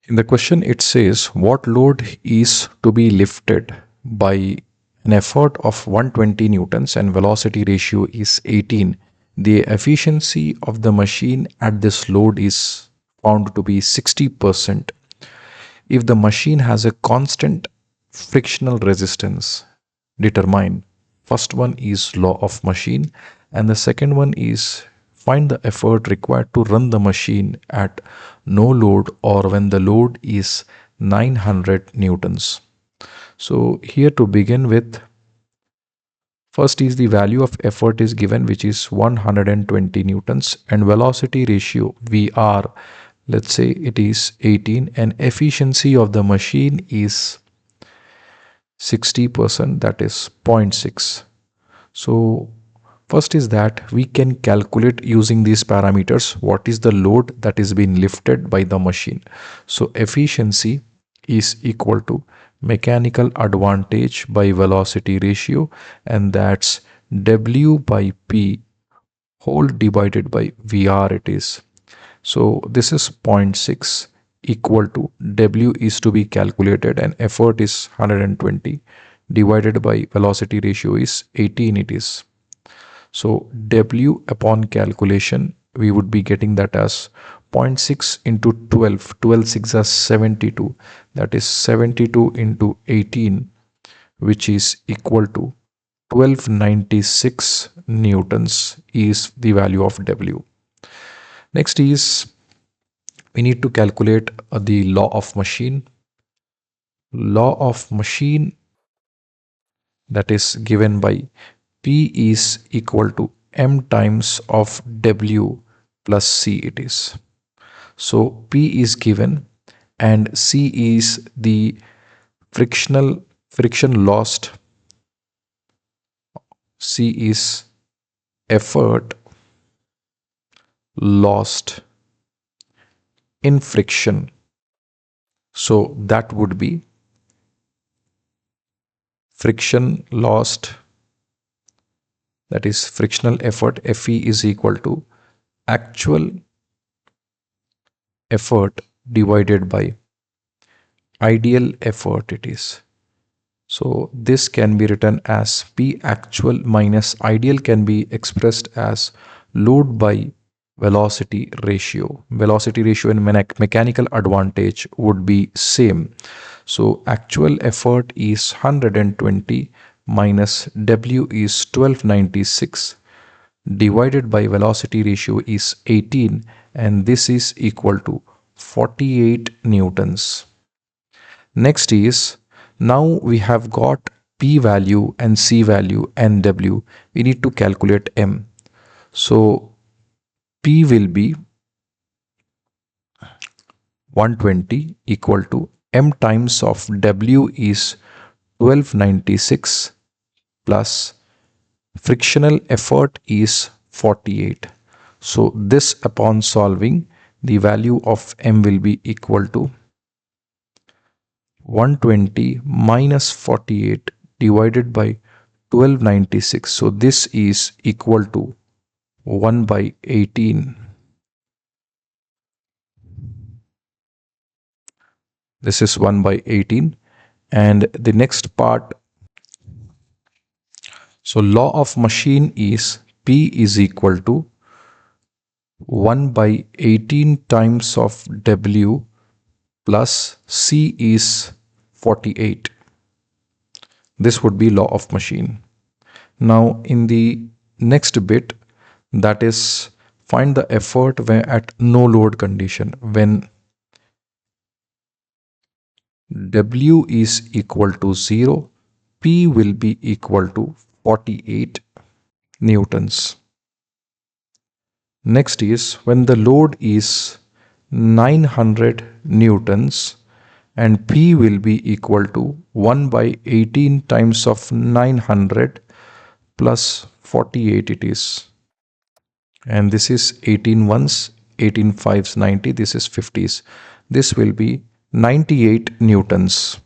In the question, it says what load is to be lifted by an effort of 120 newtons and velocity ratio is 18. The efficiency of the machine at this load is found to be 60%. If the machine has a constant frictional resistance, determine. First one is law of machine, and the second one is find the effort required to run the machine at no load or when the load is 900 newtons. So here to begin with, first is the value of effort is given, which is 120 newtons, and velocity ratio VR, let's say it is 18, and efficiency of the machine is 60%, that is 0.6. So first is that we can calculate using these parameters what is the load that is being lifted by the machine. So efficiency is equal to mechanical advantage by velocity ratio, and that's W by P whole divided by VR it is. So this is 0.6 equal to W is to be calculated and effort is 120 divided by velocity ratio is 18 it is. So W upon calculation we would be getting that as 0.6 into 12 6 is 72, that is 72 into 18, which is equal to 1296 newtons is the value of W. Next is we need to calculate the law of machine. Law of machine, that is given by P is equal to M times of W plus C it is. So P is given and C is the friction lost. C is effort lost in friction. So that would be friction lost, that is frictional effort Fe is equal to actual effort divided by ideal effort it is. So this can be written as P actual minus ideal can be expressed as load by velocity ratio. Velocity ratio and mechanical advantage would be same. So actual effort is 120 minus W is 1296 divided by velocity ratio is 18, and this is equal to 48 newtons. Next is, now we have got P value and C value and W. We need to calculate M. So P will be 120 equal to M times of W is 1296 plus frictional effort is 48. So this upon solving, the value of M will be equal to 120 minus 48 divided by 1296. So this is equal to 1 by 18. This is 1 by 18. And the next part, so law of machine is P is equal to 1 by 18 times of W plus C is 48. This would be law of machine. Now in the next bit, that is find the effort when at no load condition, when W is equal to 0, P will be equal to 48 newtons. Next is when the load is 900 newtons and P will be equal to 1 by 18 times of 900 plus 48 it is. And this is 18 ones, 18 fives, 90, this is 50s. This will be 98 newtons.